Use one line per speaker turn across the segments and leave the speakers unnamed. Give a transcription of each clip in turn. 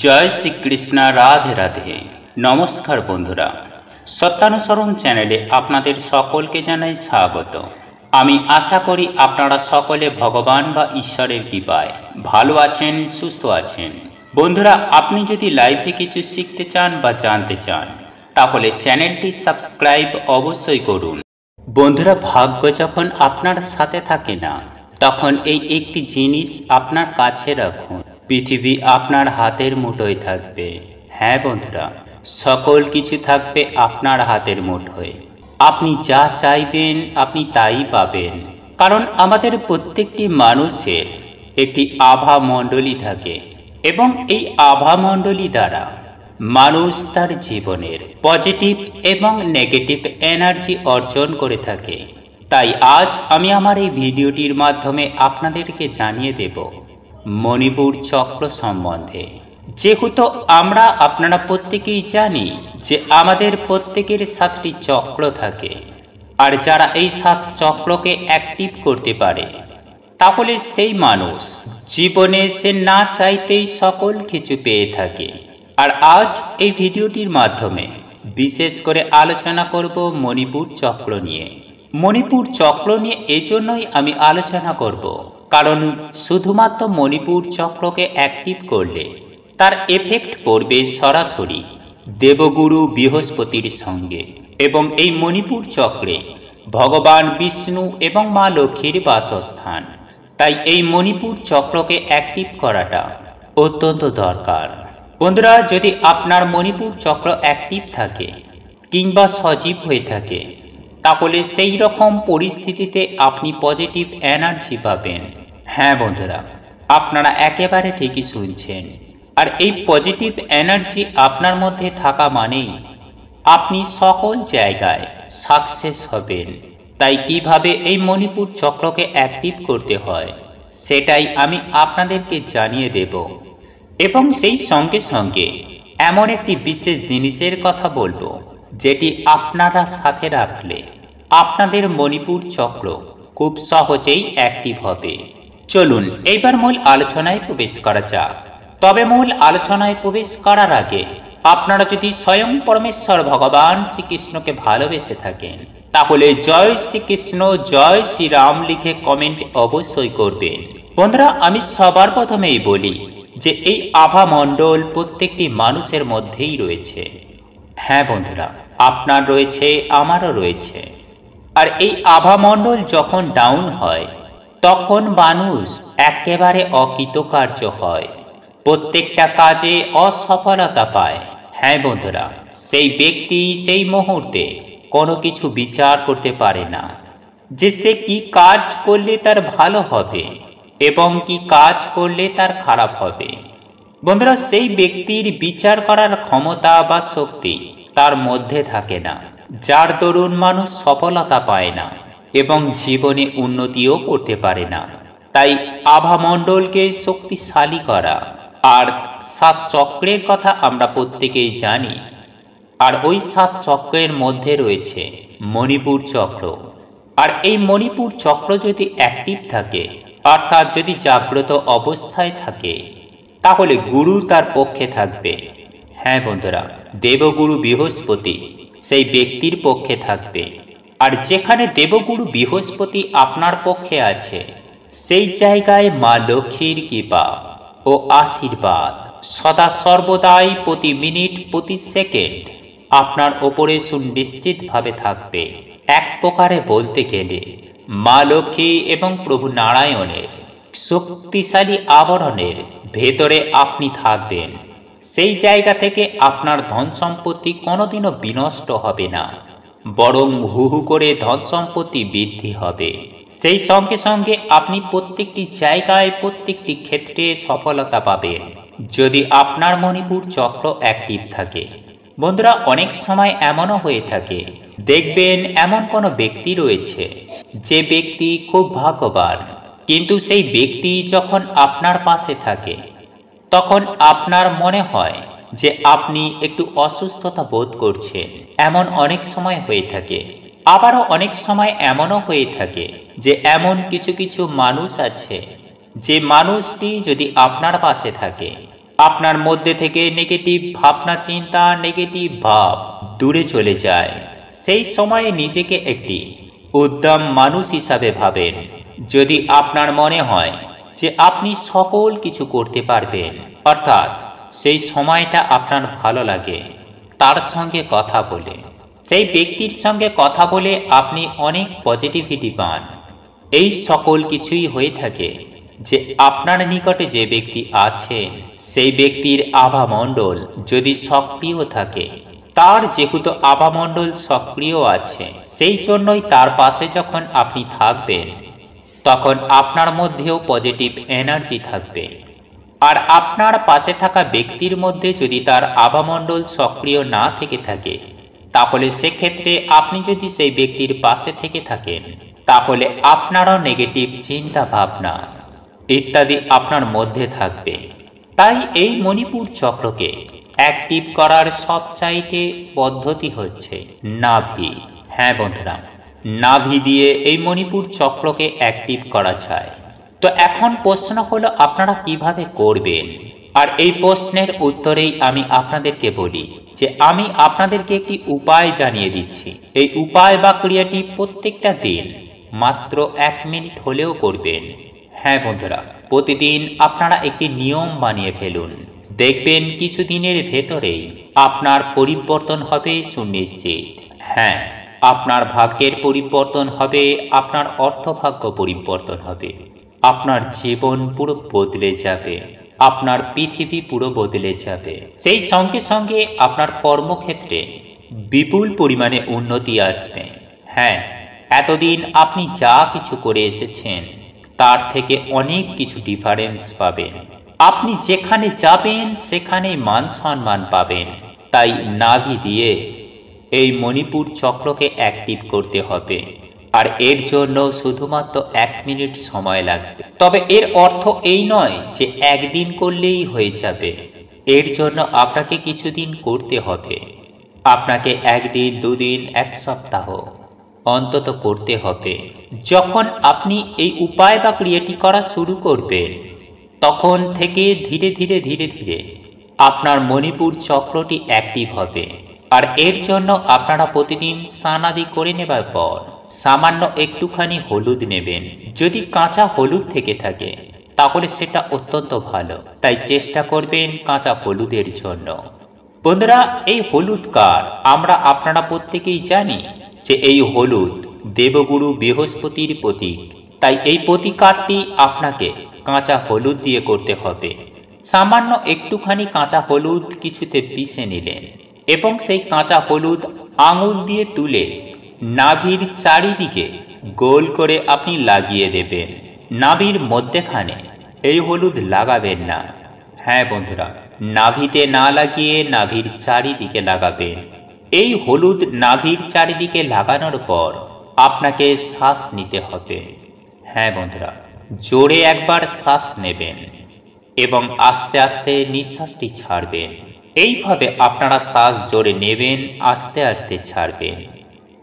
জয় শ্রীকৃষ্ণ, রাধে রাধে। নমস্কার বন্ধুরা, সত্যানুসরণ চ্যানেলে আপনাদের সকলকে জানাই স্বাগত। আমি আশা করি আপনারা সকলে ভগবান বা ঈশ্বরের কৃপায় ভালো আছেন, সুস্থ আছেন। বন্ধুরা, আপনি যদি লাইফে কিছু শিখতে চান বা জানতে চান তাহলে চ্যানেলটি সাবস্ক্রাইব অবশ্যই করুন। বন্ধুরা, ভাগ্য যখন আপনার সাথে থাকে না তখন এই একটি জিনিস আপনার কাছে রাখুন, পৃথিবী আপনার হাতের মুঠোয় থাকবে। হ্যাঁ বন্ধুরা, সকল কিছু থাকবে আপনার হাতের মুঠোয়। আপনি যা চাইবেন আপনি তাই পাবেন, কারণ আমাদের প্রত্যেকটি মানুষের একটি আভা মণ্ডলী থাকে এবং এই আভা মণ্ডলী দ্বারা মানুষ তার জীবনের পজিটিভ এবং নেগেটিভ এনার্জি অর্জন করে থাকে। তাই আজ আমি আমার এই ভিডিওটির মাধ্যমে আপনাদেরকে জানিয়ে দেব মণিপুর চক্র সম্বন্ধে। যেহেতু আপনারা প্রত্যেকেই জানি যে আমাদের প্রত্যেকের 7টি চক্র থাকে, আর যারা এই 7 চক্রকে অ্যাক্টিভ করতে পারে তাহলে সেই মানুষ জীবনে সে না চাইতেই সকল কিছু পেয়ে থাকে। আর আজ এই ভিডিওটির মাধ্যমে বিশেষ করে আলোচনা করব মণিপুর চক্র নিয়ে। মণিপুর চক্র নিয়ে এজন্যই আমি আলোচনা করব কারণ শুধুমাত্র মণিপুর চক্রকে অ্যাক্টিভ করলে তার এফেক্ট পড়বে সরাসরি দেবগুরু বৃহস্পতির সঙ্গে, এবং এই মণিপুর চক্রে ভগবান বিষ্ণু এবং মা লক্ষ্মীর বাসস্থান। তাই এই মণিপুর চক্রকে অ্যাক্টিভ করাটা অত্যন্ত দরকার। বন্ধুরা, যদি আপনার মণিপুর চক্র অ্যাক্টিভ থাকে কিংবা সজীব হয়ে থাকে তাহলে সেই রকম পরিস্থিতিতে আপনি পজিটিভ এনার্জি পাবেন। হ্যাঁ বন্ধুরা, আপনারা একেবারে ঠিকই শুনছেন। আর এই পজিটিভ এনার্জি আপনার মধ্যে থাকা মানেই আপনি সকল জায়গায় সাকসেস হবেন। তাই কিভাবে এই মণিপুর চক্রকে অ্যাক্টিভ করতে হয় সেটাই আমি আপনাদেরকে জানিয়ে দেব, এবং সেই সঙ্গে সঙ্গে এমন একটি বিশেষ জিনিসের কথা বলবো যেটি আপনারা সাথে রাখলে আপনাদের মণিপুর চক্র খুব সহজেই অ্যাক্টিভ হবে। চলুন এইবার মূল আলোচনায় প্রবেশ করা যাক। তবে মূল আলোচনায় প্রবেশ করার আগে আপনারা যদি স্বয়ং পরমেশ্বর ভগবান শ্রীকৃষ্ণকে ভালোবেসে থাকেন তাহলে জয় শ্রীকৃষ্ণ, জয় শ্রীরাম লিখে কমেন্ট অবশ্যই করবেন। বন্ধুরা, আমি সবার প্রথমেই বলি যে এই আভা মণ্ডল প্রত্যেকটি মানুষের মধ্যেই রয়েছে। হ্যাঁ বন্ধুরা, আপনার রয়েছে, আমারও রয়েছে। আর এই আভা মণ্ডল যখন ডাউন হয় তখন মানুষ একেবারে অকৃতকার্য হয়, প্রত্যেকটা কাজে অসফলতা পায়। হ্যাঁ বন্ধুরা, সেই ব্যক্তি সেই মুহূর্তে কোনো কিছু বিচার করতে পারে না যে সে কি কাজ করলে তার ভালো হবে এবং কি কাজ করলে তার খারাপ হবে। বন্ধুরা, সেই ব্যক্তির বিচার করার ক্ষমতা বা শক্তি তার মধ্যে থাকে না, যার দরুন মানুষ সফলতা পায় না এবং জীবনে উন্নতিও করতে পারে না। তাই আভা মণ্ডলকে শক্তিশালী করা, আর 7 চক্রের কথা আমরা প্রত্যেকেই জানি, আর ওই 7 চক্রের মধ্যে রয়েছে মণিপুর চক্র। আর এই মণিপুর চক্র যদি অ্যাক্টিভ থাকে, অর্থাৎ যদি জাগ্রত অবস্থায় থাকে, তাহলে গুরু তার পক্ষে থাকবে। হ্যাঁ বন্ধুরা, দেবগুরু বৃহস্পতি সেই ব্যক্তির পক্ষে থাকবে। আর যেখানে দেবগুরু বৃহস্পতি আপনার পক্ষে আছে সেই জায়গায় মা লক্ষ্মীর কৃপা ও আশীর্বাদ সদা সর্বদাই প্রতি মিনিট প্রতি সেকেন্ড আপনার ওপরে সুনিশ্চিতভাবে থাকবে। এক প্রকারে বলতে গেলে মা লক্ষ্মী এবং প্রভু নারায়ণের শক্তিশালী আবরণের ভেতরে আপনি থাকবেন। সেই জায়গা থেকে আপনার ধন সম্পত্তি কোনোদিনও বিনষ্ট হবে না, বরং হু হু করে ধন সম্পত্তি বৃদ্ধি হবে। সেই সঙ্গে সঙ্গে আপনি প্রত্যেকটি জায়গায় প্রত্যেকটি ক্ষেত্রে সফলতা পাবেন যদি আপনার মণিপুর চক্র অ্যাক্টিভ থাকে। বন্ধুরা, অনেক সময় এমনও হয়ে থাকে, দেখবেন এমন কোনো ব্যক্তি রয়েছে যে ব্যক্তি খুব ভাগ্যবান, কিন্তু সেই ব্যক্তি যখন আপনার পাশে থাকে তখন আপনার মনে হয় যে আপনি একটু অসুস্থতা বোধ করছেন। এমন অনেক সময় হয়ে থাকে। আবারও অনেক সময় এমনও হয়ে থাকে যে এমন কিছু কিছু মানুষ আছে যে মানুষটি যদি আপনার পাশে থাকে আপনার মধ্যে থেকে নেগেটিভ ভাবনা চিন্তা, নেগেটিভ ভাব দূরে চলে যায়। সেই সময়ে নিজেকে একটি উদ্যম মানুষ হিসাবে ভাবেন। যদি আপনার মনে হয় যে আপনি সকল কিছু করতে পারবেন, অর্থাৎ সেই সময়টা আপনার ভালো লাগে, তার সঙ্গে কথা বলে, সেই ব্যক্তির সঙ্গে কথা বলে আপনি অনেক পজিটিভিটি পান। এই সকল কিছুই হয়ে থাকে যে আপনার নিকটে যে ব্যক্তি আছে সেই ব্যক্তির আভামণ্ডল যদি সক্রিয় থাকে। তার যেহেতু আভামণ্ডল সক্রিয় আছে, সেই জন্যই তার পাশে যখন আপনি থাকবেন তখন আপনার মধ্যেও পজিটিভ এনার্জি থাকবে। আর আপনার পাশে থাকা ব্যক্তির মধ্যে যদি তার আভামণ্ডল সক্রিয় না থেকে থাকে, তাহলে সেক্ষেত্রে আপনি যদি সেই ব্যক্তির পাশে থেকে থাকেন, তাহলে আপনারও নেগেটিভ চিন্তা ভাবনা ইত্যাদি আপনার মধ্যে থাকবে। তাই এই মণিপুর চক্রকে অ্যাক্টিভ করার সবচাইতে পদ্ধতি হচ্ছে নাভি। হ্যাঁ বন্ধুরা, নাভি দিয়ে এই মণিপুর চক্রকে অ্যাক্টিভ করা যায়। তো এখন প্রশ্ন হলো আপনারা কিভাবে করবেন। আর এই প্রশ্নের উত্তরেই আমি আপনাদেরকে বলি যে আমি আপনাদেরকে একটি উপায় জানিয়ে দিচ্ছি। এই উপায় বা ক্রিয়াটি প্রত্যেকটা দিন মাত্র 1 মিনিট হলেও করবেন। হ্যাঁ বন্ধুরা, প্রতিদিন আপনারা একটি নিয়ম বানিয়ে ফেলুন। দেখবেন কিছুদিনের ভেতরেই আপনার পরিবর্তন হবে সুনিশ্চিত। হ্যাঁ, আপনার ভাগ্যের পরিবর্তন হবে, আপনার অর্থভাগ্য পরিবর্তন হবে, আপনার জীবন পুরো বদলে যাবে, আপনার পৃথিবী পুরো বদলে যাবে। সেই সঙ্গে সঙ্গে আপনার কর্মক্ষেত্রে বিপুল পরিমাণে উন্নতি আসবে। হ্যাঁ, এতদিন আপনি যা কিছু করে এসেছেন তার থেকে অনেক কিছু ডিফারেন্স পাবেন। আপনি যেখানে যাবেন সেখানেই মান সম্মান পাবেন। তাই নাভি দিয়ে এই মণিপুর চক্রকে অ্যাক্টিভ করতে হবে। আর এর জন্য শুধুমাত্র 1 মিনিট সময় লাগবে। তবে এর অর্থ এই নয় যে একদিন করলেই হয়ে যাবে। এর জন্য আপনাকে কিছুদিন করতে হবে। আপনাকে 1 দিন, 2 দিন, 1 সপ্তাহ অন্তত করতে হবে। যখন আপনি এই উপায় বা ক্রিয়াটি করা শুরু করবেন, তখন থেকে ধীরে ধীরে ধীরে ধীরে আপনার মণিপুর চক্রটি অ্যাক্টিভ হবে। আর এর জন্য আপনারা প্রতিদিন স্নানাদি করে নেবার পর সামান্য একটুখানি হলুদ নেবেন। যদি কাঁচা হলুদ থেকে থাকে তাহলে সেটা অত্যন্ত ভালো। তাই চেষ্টা করবেন কাঁচা হলুদের জন্য। বন্ধুরা, এই হলুদ কার আমরা আপনারা প্রত্যেকেই জানি যে এই হলুদ দেবগুরু বৃহস্পতির প্রতীক। তাই এই প্রতিকারটি আপনাকে কাঁচা হলুদ দিয়ে করতে হবে। সামান্য একটুখানি কাঁচা হলুদ কিছুতে পিষে নিলেন এবং সেই কাঁচা হলুদ আঙুল দিয়ে তুলে নাভির চারিদিকে গোল করে আপনি লাগিয়ে দেবেন। নাভির মধ্যেখানে এই হলুদ লাগাবেন না। হ্যাঁ বন্ধুরা, নাভিতে না লাগিয়ে নাভির চারিদিকে লাগাবেন। এই হলুদ নাভির চারিদিকে লাগানোর পর আপনাকে শ্বাস নিতে হবে। হ্যাঁ বন্ধুরা, জোরে একবার শ্বাস নেবেন এবং আস্তে আস্তে নিঃশ্বাসটি ছাড়বেন। এইভাবে আপনারা শ্বাস জোরে নেবেন, আস্তে আস্তে ছাড়বেন।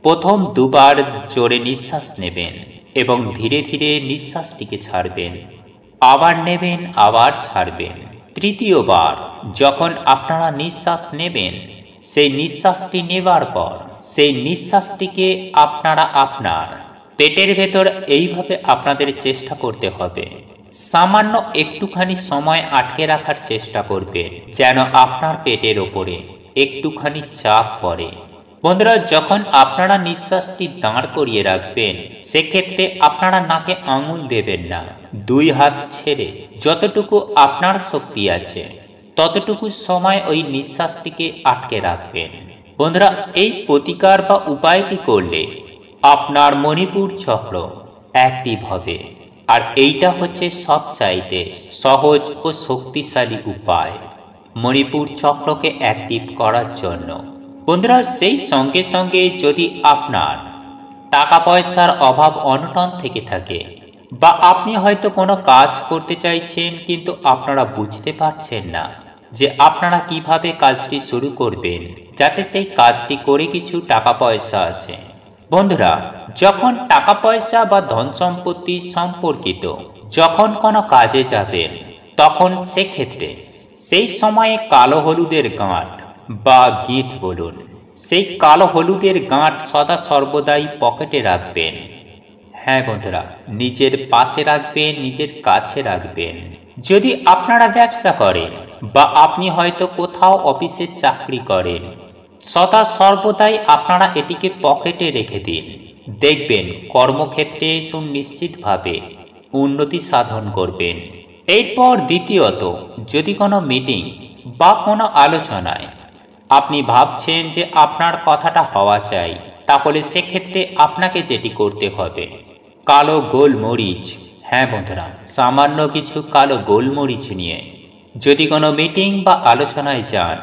প্রথম 2 বার জোরে নিঃশ্বাস নেবেন এবং ধীরে ধীরে নিঃশ্বাসটিকে ছাড়বেন। আবার নেবেন, আবার ছাড়বেন। তৃতীয় বার যখন আপনারা নিঃশ্বাস নেবেন, সেই নিঃশ্বাসটি নেবার পর সেই নিঃশ্বাসটিকে আপনারা আপনার পেটের ভেতর এইভাবে আপনাদের চেষ্টা করতে হবে। সামান্য একটুখানি সময় আটকে রাখার চেষ্টা করবেন যেন আপনার পেটের ওপরে একটুখানি চাপ পড়ে। বন্ধুরা, যখন আপনারা নিঃশ্বাসটি দাঁড় করিয়ে রাখবেন, সেক্ষেত্রে আপনারা নাকে আঙুল দেবেন না। 2 হাত ছেড়ে যতটুকু আপনার শক্তি আছে ততটুকু সময় ওই নিঃশ্বাসটিকে আটকে রাখবেন। বন্ধুরা, এই প্রতিকার বা উপায়টি করলে আপনার মণিপুর চক্র অ্যাক্টিভ হবে। আর এইটা হচ্ছে সবচাইতে সহজ ও শক্তিশালী উপায় মণিপুর চক্রকে অ্যাক্টিভ করার জন্য। বন্ধুরা, সেই সঙ্গে সঙ্গে যদি আপনার টাকা পয়সার অভাব অনটন থেকে থাকে বা আপনি হয়তো কোনো কাজ করতে চাইছেন কিন্তু আপনারা বুঝতে পারছেন না যে আপনারা কিভাবে কাজটি শুরু করবেন যাতে সেই কাজটি করে কিছু টাকা পয়সা আসে। বন্ধুরা, যখন টাকা পয়সা বা ধন সম্পত্তি সম্পর্কিত যখন কোনো কাজে যাবেন, তখন সেক্ষেত্রে সেই সময়ে কালো হলুদের গাঁট বা গিঁট বলুন, সেই কালো হলুদের গাঁট সদা সর্বদাই পকেটে রাখবেন। হ্যাঁ বন্ধুরা, নিজের পাশে রাখবেন, নিজের কাছে রাখবেন। যদি আপনারা ব্যবসা করেন বা আপনি হয়তো কোথাও অফিসে চাকরি করেন, সদা সর্বদাই আপনারা এটিকে পকেটে রেখে দিন। দেখবেন কর্মক্ষেত্রে সুনিশ্চিতভাবে উন্নতি সাধন করবেন। এরপর দ্বিতীয়ত, যদি কোনো মিটিং বা কোনো আলোচনায় আপনি ভাবছেন যে আপনার কথাটা হওয়া চাই, তাহলে সেক্ষেত্রে আপনাকে যেটি করতে হবে, কালো গোলমরিচ, হ্যাঁ বন্ধুরা, সামান্য কিছু কালো গোলমরিচ নিয়ে যদি কোনো মিটিং বা আলোচনায় যান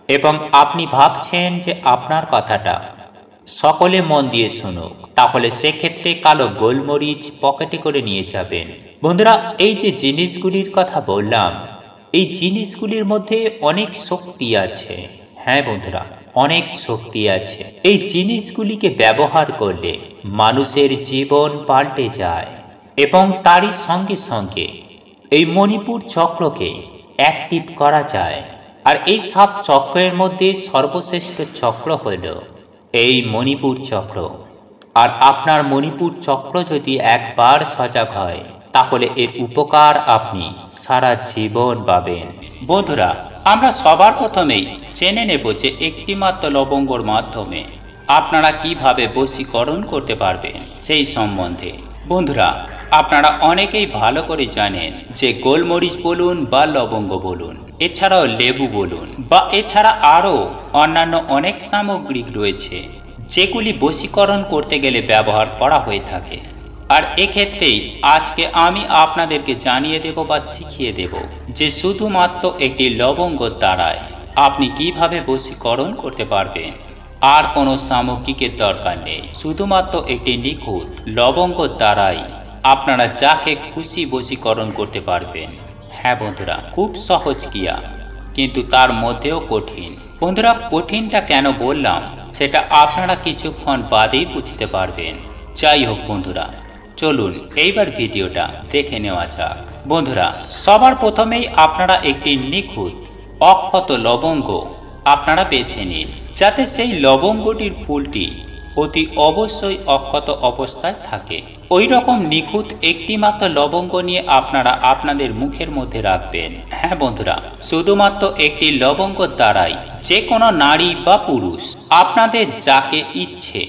এবং আপনি ভাবছেন যে আপনার কথাটা সকলে মন দিয়ে শুনুক, তাহলে সেক্ষেত্রে কালো গোলমরিচ পকেটে করে নিয়ে যাবেন। বন্ধুরা, এই যে জিনিসগুলির কথা বললাম, এই জিনিসগুলির মধ্যে অনেক শক্তি আছে। হ্যাঁ বন্ধুরা, অনেক শক্তি আছে। এই জিনিসগুলিকে ব্যবহার করলে মানুষের জীবন পাল্টে যায় এবং তারই সঙ্গে সঙ্গে এই মণিপুর চক্রকে অ্যাক্টিভ করা যায়। আর এই 7 চক্রের মধ্যে সর্বশ্রেষ্ঠ চক্র হল এই মণিপুর চক্র। আর আপনার মণিপুর চক্র যদি একবার সজাগ হয়, তাহলে এর উপকার আপনি সারা জীবন পাবেন। বন্ধুরা, আমরা সবার প্রথমেই জেনে নেব যে একটিমাত্র লবঙ্গর মাধ্যমে আপনারা কিভাবে বশীকরণ করতে পারবেন সেই সম্বন্ধে। বন্ধুরা, আপনারা অনেকেই ভালো করে জানেন যে গোলমরিচ বলুন বা লবঙ্গ বলুন, এছাড়াও লেবু বলুন বা এছাড়া আরও অন্যান্য অনেক সামগ্রী রয়েছে যেগুলি বশীকরণ করতে গেলে ব্যবহার করা হয়ে থাকে। আর এক্ষেত্রেই আজকে আমি আপনাদেরকে জানিয়ে দেব বা শিখিয়ে দেব যে শুধুমাত্র একটি লবঙ্গর দ্বারাই আপনি কিভাবে বশীকরণ করতে পারবেন। আর কোনো সামগ্রিকের দরকার নেই, শুধুমাত্র একটি নিখুঁত লবঙ্গর দ্বারাই আপনারা যাকে খুশি বশীকরণ করতে পারবেন। হ্যাঁ বন্ধুরা, খুব সহজ ক্রিয়া, কিন্তু তার মধ্যেও কঠিন। বন্ধুরা, কঠিনটা কেন বললাম সেটা আপনারা কিছুক্ষণ বাদেই বুঝতে পারবেন। যাই হোক বন্ধুরা, চলুন এইবার ভিডিওটা দেখে নেওয়া যাক। বন্ধুরা, সবার প্রথমেই আপনারা একটি নিখুঁত অক্ষত লবঙ্গ আপনারা বেছে নিন, যাতে সেই লবঙ্গটির ফুলটি অতি অবশ্যই অক্ষত অবস্থায় থাকে। ওই রকম নিখুঁত একটি মাত্র লবঙ্গ নিয়ে আপনারা আপনাদের মুখের মধ্যে রাখবেন। হ্যাঁ বন্ধুরা, শুধুমাত্র একটি লবঙ্গর দ্বারাই যে কোনো নারী বা পুরুষ আপনাদের যাকে ইচ্ছে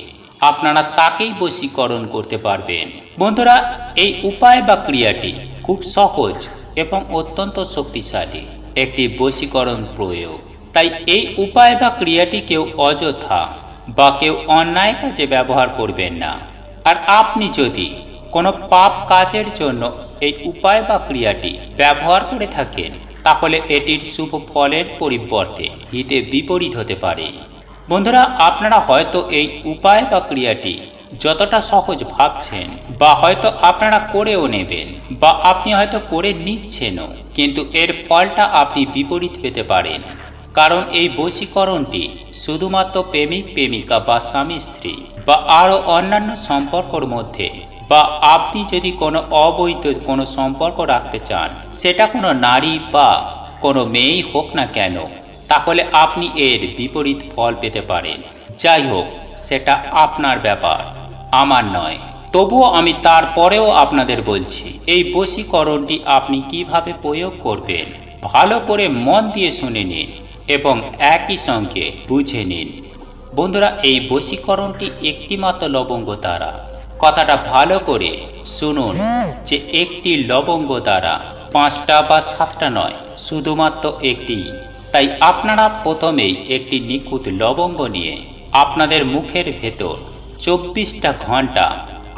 আপনারা তাকেই বশীকরণ করতে পারবেন। বন্ধুরা, এই উপায় বা ক্রিয়াটি খুব সহজ এবং অত্যন্ত শক্তিশালী একটি বশীকরণ প্রয়োগ। তাই এই উপায় বা ক্রিয়াটি কেউ অযথা বা কেউ অন্যায় কাজে ব্যবহার করবেন না। আর আপনি যদি কোনো পাপ কাজের জন্য এই উপায় বা ক্রিয়াটি ব্যবহার করে থাকেন, তাহলে এটির শুভ ফলের পরিবর্তে হিতে বিপরীত হতে পারে। বন্ধুরা, আপনারা হয়তো এই উপায় বা ক্রিয়াটি যতটা সহজ ভাবছেন বা হয়তো আপনারা করেও নেবেন বা আপনি হয়তো করে নিচ্ছেনও, কিন্তু এর ফলটা আপনি বিপরীত পেতে পারেন। কারণ এই বশীকরণটি শুধুমাত্র প্রেমিক প্রেমিকা বা স্বামী স্ত্রী বা আরও অন্যান্য সম্পর্কর মধ্যে, বা আপনি যদি কোনো অবৈধ কোনো সম্পর্ক রাখতে চান, সেটা কোনো নারী বা কোনো মেয়েই হোক না কেন, তাহলে আপনি এর বিপরীত ফল পেতে পারেন। যাই হোক, সেটা আপনার ব্যাপার, আমার নয়। তবুও আমি তারপরেও আপনাদের বলছি, এই বশীকরণটি আপনি কিভাবে প্রয়োগ করবেন ভালো করে মন দিয়ে শুনে নিন এবং একই সঙ্গে বুঝে নিন। বন্ধুরা, এই বশীকরণটি একটিমাত্র লবঙ্গ দ্বারা, কথাটা ভালো করে শুনুন, যে একটি লবঙ্গ দ্বারা 5টা বা 7টা নয়, শুধুমাত্র একটি। তাই আপনারা প্রথমেই একটি নিখুঁত লবঙ্গ নিয়ে আপনাদের মুখের ভেতর 24টা ঘন্টা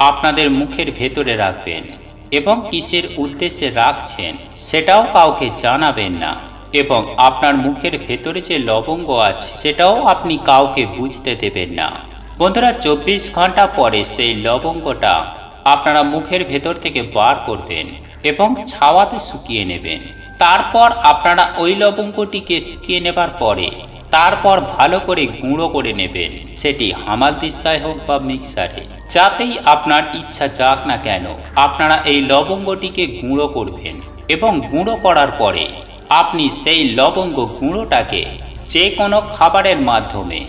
আপনাদের মুখের ভেতরে রাখবেন এবং কিসের উদ্দেশ্যে রাখছেন সেটাও কাউকে জানাবেন না, এবং আপনার মুখের ভেতরে যে লবঙ্গ আছে সেটাও আপনি কাউকে বুঝতে দেবেন না। বন্ধুরা, 24 ঘন্টা পরে সেই লবঙ্গটা আপনারা মুখের ভেতর থেকে বার করবেন এবং ছাওয়াতে শুকিয়ে নেবেন। তারপর আপনারা ওই লবঙ্গটিকে শুকিয়ে নেবার পরে তারপর ভালো করে গুঁড়ো করে নেবেন, সেটি হামালদিস্তায় হোক বা মিক্সারে, যাতেই আপনার ইচ্ছা যাক না কেন, আপনারা এই লবঙ্গটিকে গুঁড়ো করবেন এবং গুঁড়ো করার পরে আপনি সেই লবঙ্গ গুঁড়োটাকে যে কোনো খাবারের মাধ্যমে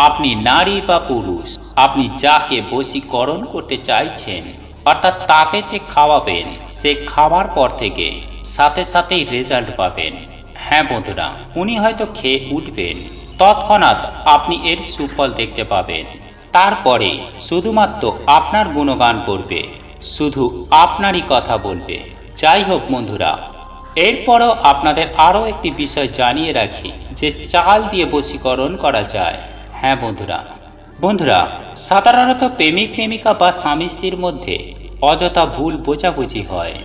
আপনি নারী বা পুরুষ আপনি যাকে বশীকরণ করতে চাইছেন অর্থাৎ তাকে যে খাওয়াবেন সে খাওয়ার পর থেকে সাথে সাথেই রেজাল্ট পাবেন। হ্যাঁ বন্ধুরা, উনি হয়তো খেয়ে উঠবেন, তৎক্ষণাৎ আপনি এর সুফল দেখতে পাবেন। তারপরে শুধুমাত্র আপনার গুণগান করবে, শুধু আপনারই কথা বলবে। যাই হোক বন্ধুরা, এরপরও আপনাদের আরও একটি বিষয় জানিয়ে রাখি যে চাল দিয়ে বশীকরণ করা যায়। হ্যাঁ বন্ধুরা সাধারণত প্রেমিক প্রেমিকা বা স্বামী স্ত্রীর মধ্যে অযথা ভুল বোঝাবুঝি হয়,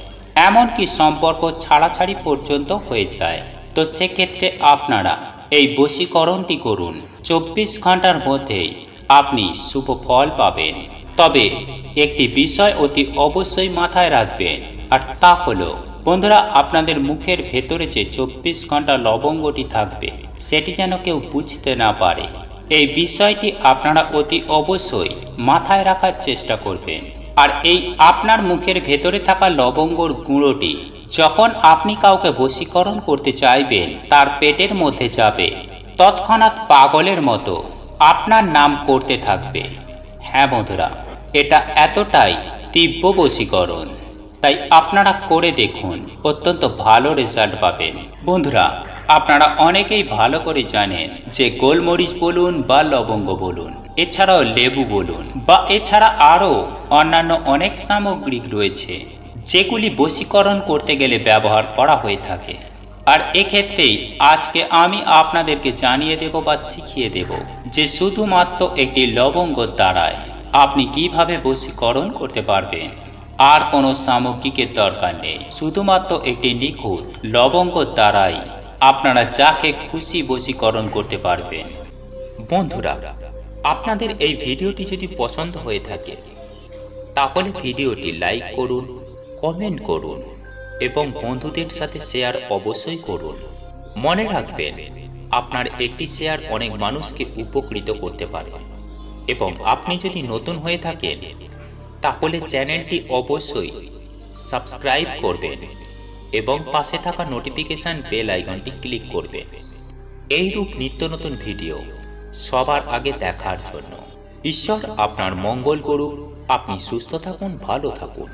এমনকি সম্পর্ক ছাড়াছাড়ি পর্যন্ত হয়ে যায়। তো সেক্ষেত্রে আপনারা এই বশীকরণটি করুন, 24 ঘন্টার মধ্যেই আপনি শুভ ফল পাবেন। তবে একটি বিষয় অতি অবশ্যই মাথায় রাখবেন, আর তা হলো বন্ধুরা আপনাদের মুখের ভেতরে যে 24 ঘন্টা লবঙ্গটি থাকবে সেটি যেন কেউ বুঝতে না পারে। এই বিষয়টি আপনারা অতি অবশ্যই মাথায় রাখার চেষ্টা করবেন। আর এই আপনার মুখের ভেতরে থাকা লবঙ্গর গুঁড়োটি যখন আপনি কাউকে বশীকরণ করতে চাইবেন তার পেটের মধ্যে যাবে, তৎক্ষণাৎ পাগলের মতো আপনার নাম করতে থাকবে। হ্যাঁ বন্ধুরা, এটা এতটাই তীব্র বশীকরণ, তাই আপনারা করে দেখুন, অত্যন্ত ভালো রেজাল্ট পাবেন। বন্ধুরা আপনারা অনেকেই ভালো করে জানেন যে গোলমরিচ বলুন বা লবঙ্গ বলুন, এছাড়াও লেবু বলুন বা এছাড়া আরও অন্যান্য অনেক সামগ্রিক রয়েছে যেগুলি বশীকরণ করতে গেলে ব্যবহার করা হয়ে থাকে। আর এক্ষেত্রেই আজকে আমি আপনাদেরকে জানিয়ে দেব বা শিখিয়ে দেব যে শুধুমাত্র একটি লবঙ্গর দ্বারায় আপনি কিভাবে বশীকরণ করতে পারবেন। আর কোনো সামগ্রিকের দরকার নেই, শুধুমাত্র একটি নিখুঁত লবঙ্গর দ্বারাই আপনারা যাকে খুশি বশীকরণ করতে পারবেন। বন্ধুরা আপনাদের এই ভিডিওটি যদি পছন্দ হয়ে থাকে তাহলে ভিডিওটি লাইক করুন, কমেন্ট করুন এবং বন্ধুদের সাথে শেয়ার অবশ্যই করুন। মনে রাখবেন আপনার একটি শেয়ার অনেক মানুষকে উপকৃত করতে পারে। এবং আপনি যদি নতুন হয়ে থাকেন তাহলে চ্যানেলটি অবশ্যই সাবস্ক্রাইব করবেন এবং পাশে থাকা নোটিফিকেশন বেল আইকনটি ক্লিক করবেন এইরূপ নিত্য নতুন ভিডিও সবার আগে দেখার জন্য। ঈশ্বর আপনার মঙ্গল করুক, আপনি সুস্থ থাকুন, ভালো থাকুন।